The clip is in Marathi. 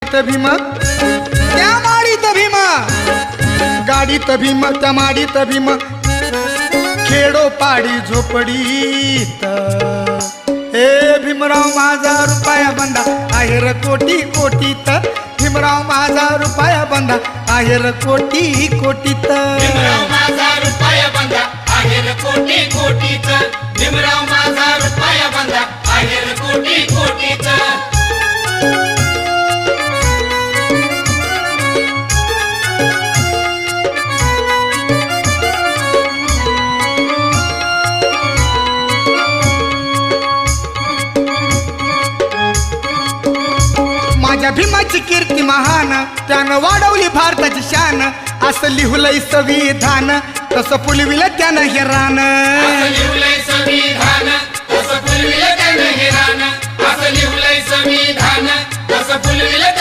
माडीत भीम त्या माडीत भीम गाडीत भीम त्या माडीत भीम खेडो पाडी झोपडीत हे भीमराव माझा रुपया बंदा आहेर कोटी कोटीत भीमराव माझा रुपया बंदा आहेर कोटी कोटीत भीमराव माझा रुपया बंदा आहेर कोटी कोटीच भीमराव माझा रुपया बंदा आहेर कोटी कोटीच माझ्या भीमाची कीर्ती महान त्यानं वाढवली भारताची शान असं लिहुलंय संविधान तसं फुलविलं त्यानं हे रान असं लिहुलंय संविधान तसं फुलविलं त्यानं हे रान असं लिहुलंय संविधान तसं फुलविलं